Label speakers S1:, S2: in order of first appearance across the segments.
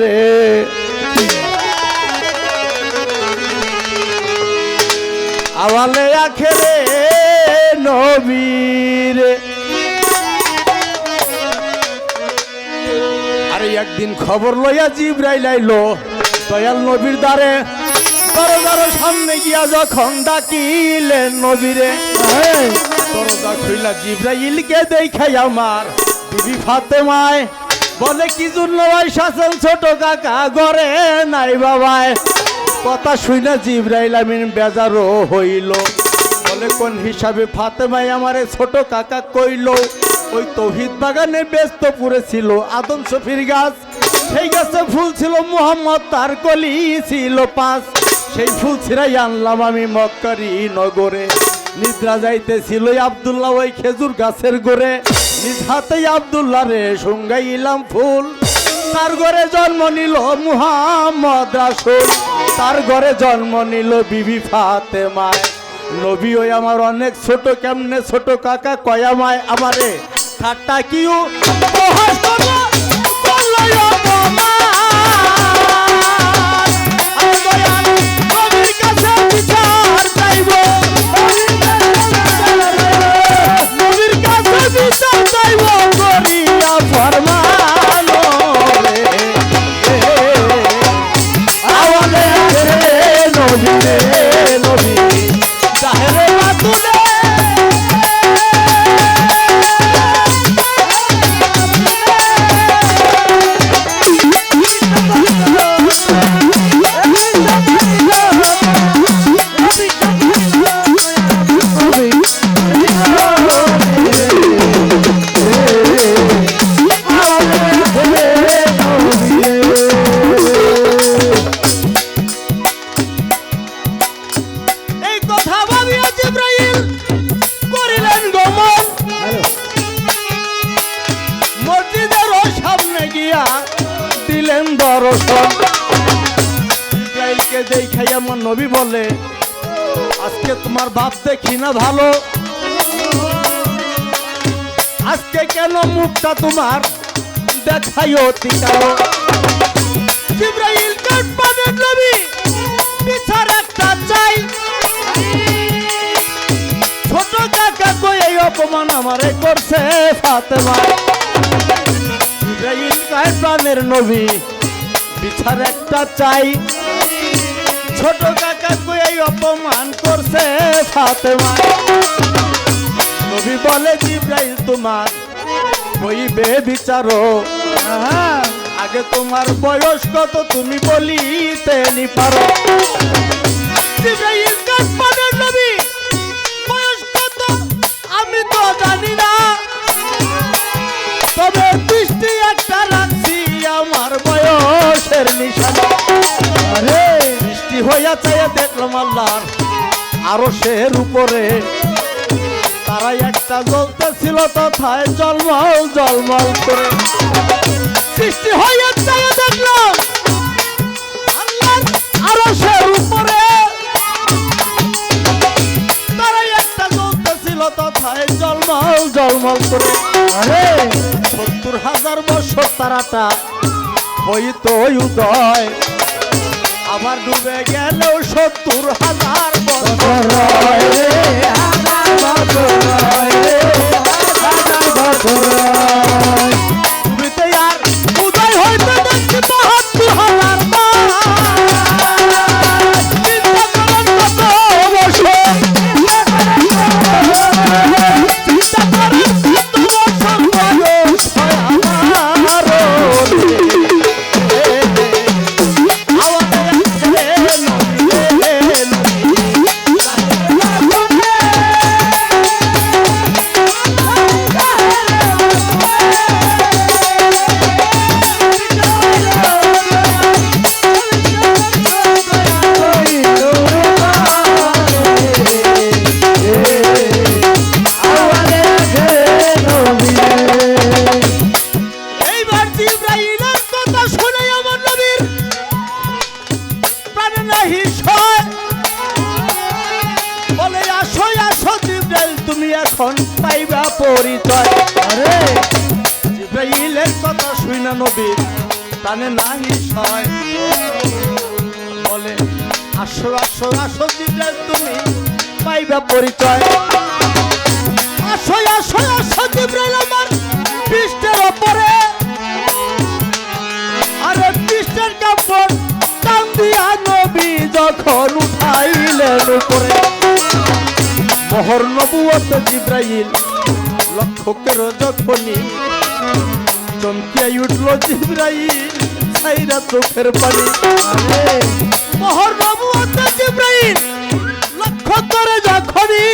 S1: রে আওয়ালে আখেরে নবীর। আরে একদিন খবর লইয়া জিবরাইল আইলো দয়াল নবীর দ্বারে, দরজার সামনে গিয়া যখন ডাকিলেন নবীরে, দরজা খুইলা জিবরাইলকে দেখাই আমার বিবি ফাতেমায় বলে কি জন্য আইসাছেন ছোট কাকা ঘরে নাই বাবায়। কথা শুইনা জিবরাইল আমিন বেজারও হইল, বলে কোন হিসাবে ফাতেমায় আমারে ছোট কাকা কইল। ওই তৌহিদ বাগানে ব্যস্ত পুরেছিল আদম শফির গাছ, সেই গাছে ফুল ছিল মুহাম্মদ তার কলি ছিল 5, সেই ফুল ছিড়াই আনলাম আমি মক্কারি নগরে। নিদ্রা যাইতেছিল আব্দুল্লাহ ওই খেজুর গাছের গোড়ে, নিজ হাতেই আব্দুল্লাহ রে সঙ্গাইলাম ফুল। তার ঘরে জন্ম নিল মুহাম্মদ রাসূল, তার ঘরে জন্ম নিল বিবি ফাতেমায়। নবী ওই আমার অনেক ছোট, কেমনে ছোট কাকা কয়ামায় আমারে ঠাট্টা কিউ প্রহাস করলো বললো অপমান। আমি দয়াল নবীর কাছে বিচার চাইবো, নবীর কাছে বিচার চাইবো করিয়া ফরমান রে আওয়ালে রে নবী রে নবী জাহেরে বাতুলে দেখাই আমার নবী বলে আজকে তোমার বাপ দেখি না ভালো, আজকে কেন মুখটা তোমার দেখাই অতি কালো। জিবরাইল কাটপানের নবী বিচার একটা চাই, ছোট কাকা কই এই অপমান আমারে করছে ফাতেমা। জিবরাইল কাটপানের নবী বিচার একটা চাই, ছোট কাকা কই এই অপমান করছে ফাতেমা। নবী বলে জিবরাইল তোমার হইবে বিচারো, আগে তোমার বয়স কত তুমি বলিতে নি পারো। জিবরাইল কাটপানের নবী বয়স কত আমি তো জানি না, তবে দৃষ্টি একটা রাখছি আমার বয়সের নিশানা। আরে বৃষ্টি হইয়া চাইয়া দেখলাম আল্লাহর আরশের উপরে, তারাই একটা জ্বলতেছিল তথায় জলমল জলমল করে। সৃষ্টি হইয়া চাইয়া দেখলাম আল্লাহর আরশের উপরে, তারাই একটা জ্বলতেছিল তথায় জলমল জলমল করে। আরে 70,000 বছর তারাটা হইতো উদয়, আবার ডুবে গেলেও 70,000 বছর ডুবিতে আর উদয় হইতে দেখছি 72,000 এখন পাইবা পরিচয়। আরে জিবরাইলের কথা শুইনা নবী প্রাণে নাহি সয় বলে আসো আসো আসো জিব্রাইল তুমি পাইবা পরিচয় আসো আসো আসো জিব্রাইল আমার পৃষ্ঠের উপরে আরে পৃষ্ঠের কাপড় টান দিয়া নবী যখন উঠাইলেন উপরে মোহর নবুয়ত জিব্রাইল লক্ষকের যখনই চমকিয়াই উঠল জিব্রাইল ছাইরা চোখের পানি মোহর নবুয়ত জিব্রাইল লক্ষকের যখনই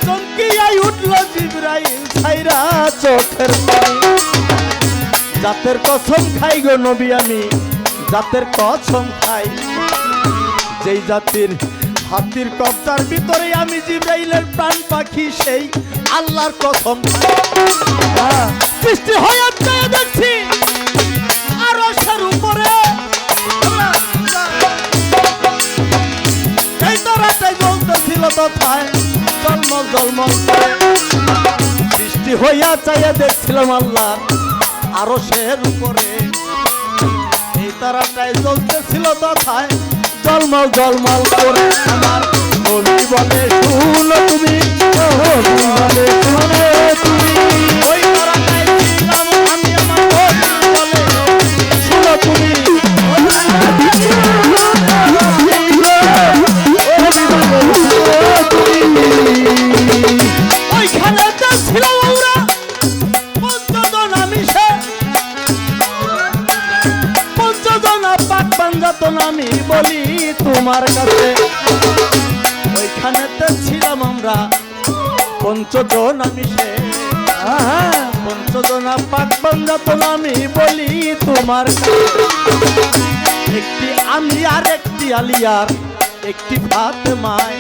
S1: চমকিয়াই উঠল জিব্রাইল ছাইরা চোখের পানি জাতের কসম খাই গো নবী আমি জাতের কসম খাই যেই জাতির হাতির কবজার ভিতরে আমি জিব্রাইলের প্রাণ পাখি সেই আল্লাহর কসম সৃষ্টি হয়ে যায় দেখছি আরশের উপরে এই তারাটাই জ্বলতেছিল তথায় জলমল জলমল করে সৃষ্টি হইয়া চাইয়া দেখছিলাম আল্লাহর আরশের উপরে এই তারাটাই জ্বলতেছিল তথায় জলমল জলমল করে আমার নবী বলে শুনো তুমি নবী বলে শুনো তুমি ওই তারাটাই ছিলাম আমি আমার নবী বলে শুনো তুমি ওইখানে ছিলাম আমরা পঞ্চজন আমি সে পঞ্চজনা পাক পাঞ্জাতন আমি বলি তোমার কাছে ওইখানেতে ছিলাম আমরা পঞ্চজন আমি সে পঞ্চজনা পাক পাঞ্জাতন আমি বলি তোমার কাছে একটি আমি আর একটি আলিয়ার একটি ফাতেমায়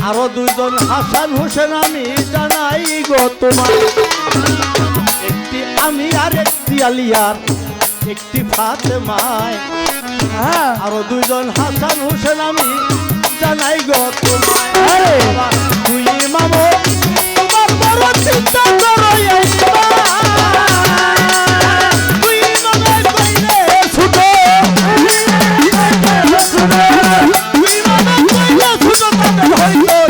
S1: আরো দুইজন হাসান হোসেন আমি জানাই গো তোমার একটি আমি আর একটি আলিয়ার একটি ফাতেমায় আরো দুইজন হাসান হোসেন আমি জানাই গো তোমায় তুই মামো তোমার বড় চিন্তা করো তুই মামে কইলে ছুট তুই মামে কইলে ছুট তাদের হইতো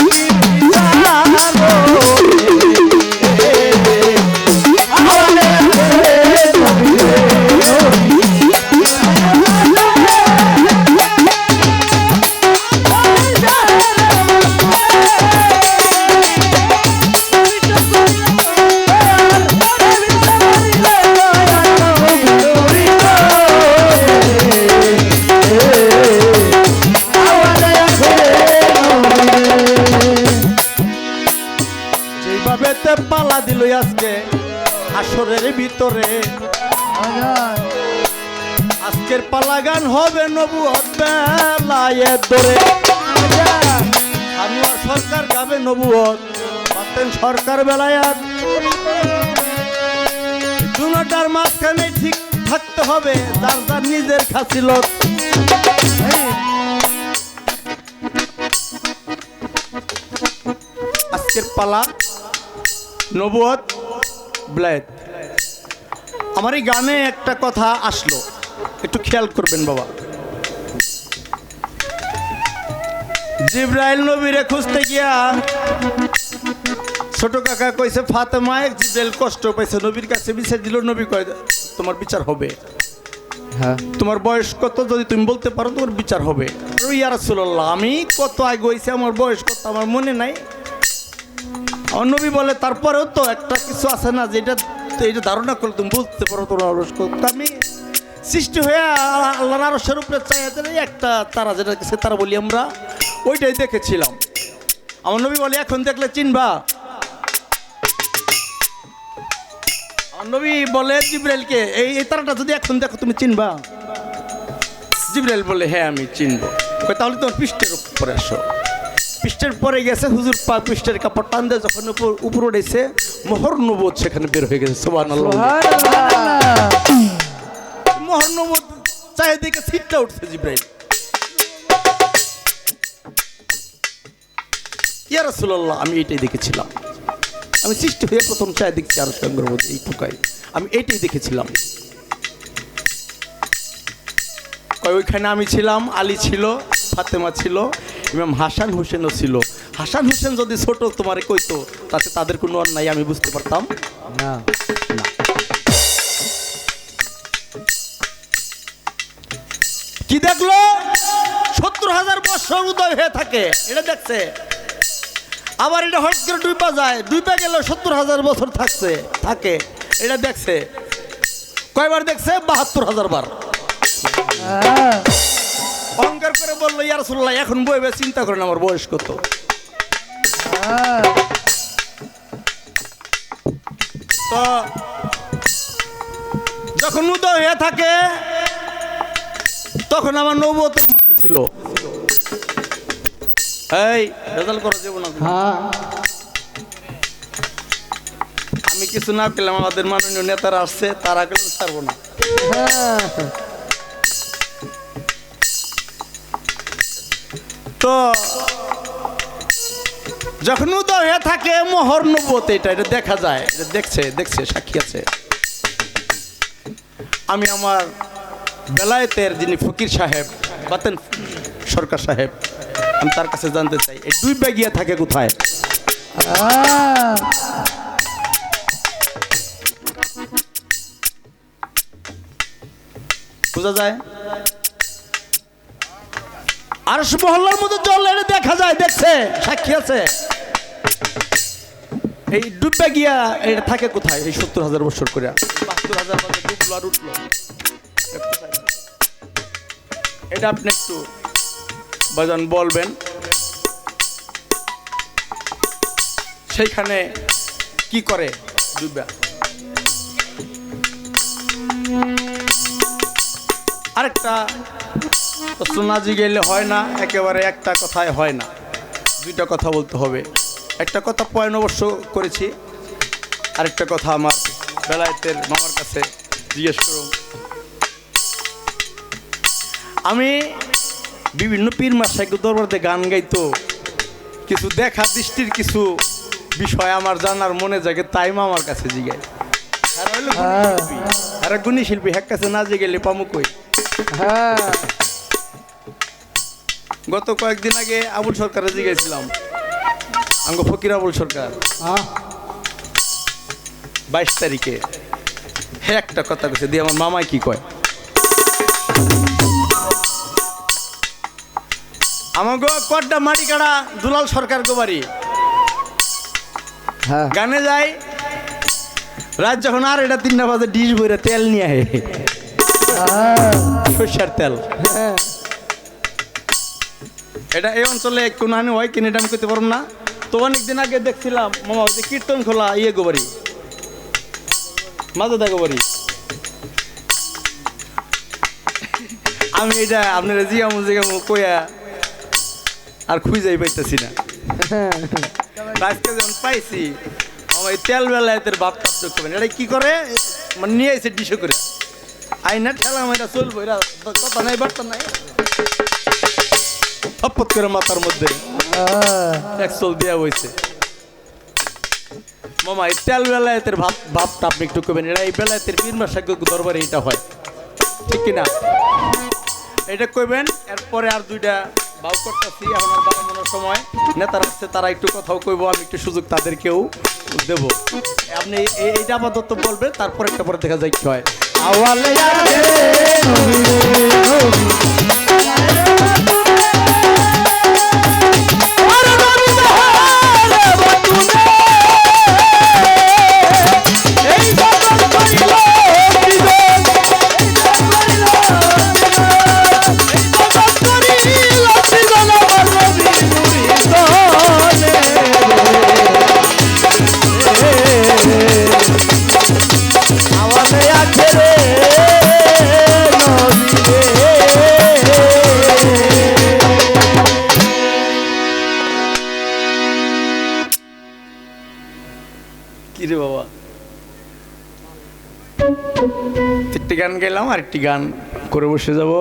S1: পালা দিল আজকে আসরের ভিতরে আজকের পালা গান হবে নবুয়ত বেলায়ে ধরে আনোয়ার সরকার গাবে নবুয়ত পাতেন সরকার বেলায়াত দুটার মাঝখানে ঠিক থাকতে হবে যার যার নিজের খাসিলত আজকের পালা নবুয়ত বেলায়েত আমার এই গানে একটা কথা আসলো একটু খেয়াল করবেন বাবা জিব্রাইল নবীরে খুঁজতে গিয়া ছোট কাকা কইছে ফাতেমায় জিব্রাইল কষ্ট পাইছে নবীর কাছে বিচার দিল নবী কয় তোমার বিচার হবে হ্যাঁ তোমার বয়স কত যদি তুমি বলতে পারো তোমার বিচার হবে ইয়া রাসূলুল্লাহ আমি কত আগে হইছে আমার বয়স কত আমার মনে নাই নবী বলে তারপরেও তো একটা কিছু আছে না যেটা এইটা ধারণা করলে তুমি বুঝতে পারো তোমার আমি সৃষ্টি হয়ে আল্লাহর আরশের উপরে চাই একটা তারা যেটা সে তারা বলি আমরা ওইটাই দেখেছিলাম আমার নবী বলে এখন দেখলে চিনবা আমার নবী বলে জিব্রাইলকে এই তারাটা যদি এখন দেখো তুমি চিনবা জিব্রাইল বলে হ্যাঁ আমি চিনবো তাহলে তোমার পৃষ্ঠের উপরে আসো পৃষ্ঠের পরে গেছে হুজুর পা পৃষ্ঠের কাপড় টান দিয়ে যখন উপর উঠেছে মোহর নবুয়ত সেখানে বের হয়ে গেছে সুবহানাল্লাহ মোহর নবুয়ত চারিদিকে ছিটটা উঠছে জিব্রাইল ইয়া রাসূলুল্লাহ আমি এটাই দেখেছিলাম আমি সৃষ্টি হয়ে প্রথম চারিদিকে আরো সঙ্গের মধ্যে এই টুকাই আমি এইটাই দেখেছিলাম। ওইখানে আমি ছিলাম, আলী ছিল, ফাতেমা ছিল, ইমাম হাসান হোসেনও ছিল। হাসান হোসেন যদি ছোট তোমারে কইতো তাতে তাদের কোনো অন্যায় আমি বুঝতে পারতাম
S2: না।
S1: কি দেখলো? 70,000 বছর উদয় হয়ে থাকে, এটা দেখছে। আবার এটা হট করে ডুবা যায়, ডুবে গেলে 70,000 বছর থাকে, এটা দেখছে। কয়বার দেখছে? 72,000 বার। অহংকার করে বললো, ইয়া রাসূলুল্লাহ, এখন বইবে চিন্তা করেন আমার বয়স কত। তো যখন উদয় হয়ে থাকে তখন আমার নবুয়তের মধ্যে ছিল। এই রেজাল্ট করা যাবো না। আমি কিছু না পেলাম, আমাদের মাননীয় নেতারা আসছে, তারা কেন ছাড়বো না। তো যখন উদয় হয়ে থাকে মোহর নবুয়ত, এটা দেখা যায়, এটা দেখছে সাক্ষী আছে। আমি আমার বেলায়েতের যিনি ফকির সাহেব বাতেন সরকার সাহেব, আমি তার কাছে জানতে চাই এই দুই ব্যাগিয়া থাকে কোথায়। বোঝা যায় আরশ মহল্লার মধ্যে জল এনে দেখা যায়, দেখছে, সাক্ষী আছে। এই ডুববে গিয়া এটা থাকে কোথায়? এই 70,000 বছর করে 72,000 বছর ডুবলো আর উঠলো। এটা আপনি একটু বাজান বলবেন, সেইখানে কি করে ডুববে? আরেকটা প্রশ্ন না জিগেলে হয় না, একেবারে একটা কথায় হয় না, দুইটা কথা বলতে হবে। একটা কথা 95 বছর করেছি, আরেকটা কথা আমার বেলায়েতের মামার কাছে জিজ্ঞেস করুন। আমি বিভিন্ন পীর মাশায়েখ দরবারে গান গাইতো, কিছু দেখা দৃষ্টির কিছু বিষয় আমার জানার মনে জাগে, তাই মামার কাছে জিগাই। আর গুণী শিল্পী হ্যাক কাছে না জিগেলে পামু কই। গত কয়েকদিন আগে আবুল সরকারে জিগাইছিলাম, আঙ্গ ফকির আবুল সরকার 22 তারিখে হে একটা কথা কইছে, দিয়ে আমার মামাই কি কয়। আমাগো কড্ডা মাটি কাড়া দুলাল সরকার গোবারি গানে যায়, রাত যখন আর এটা 3টা বাজে ডিশ ভরে তেল নিয়ে আহে, সরষের তেল। এটা এই অঞ্চলে একটু নানি হয় কিনে, এটা আমি করতে পারবো না। তো অনেকদিন আগে দেখছিলাম মামা ওই যে কীর্তন খোলা ইয়ে গোবারি, মাজেদা গোবারি। আমি এটা আপনারা জিগামু কইয়া আর খুঁজেই পাইতেছি না। আজকে যখন পাইছি আমার এই তেল বেলায়েতের বাপ টাপ চোখ করবেন, এটা কি করে মানে নিয়ে এসে ডিশো করে আইনা ঠেলা মাইরা চলবো, এরা কথা নাই বার্তা নাই, হপত করে মাথার মধ্যে এক চল দেওয়া হয়েছে। মামা এই তেল বেলায়েতের ভাবটা আপনি একটু করবেন, এটা এই বেলায়েতের পীর মাশায়েখ দরবারে এটা হয়, ঠিক কিনা? এটা কইবেন। এরপরে আর দুইটা বাউ করতেছি, এখন আর বানানোর সময় নেতারা আসছে, তারা একটু কথাও কইব, আমি একটু সুযোগ তাদেরকেও দেব। আপনি এইটা আপাতত বলবেন, তারপর একটা পরে দেখা যায় কি হয়। আওয়ালে কিরে বাবা, একটি গান গেলাম আর একটি গান করে বসে যাব।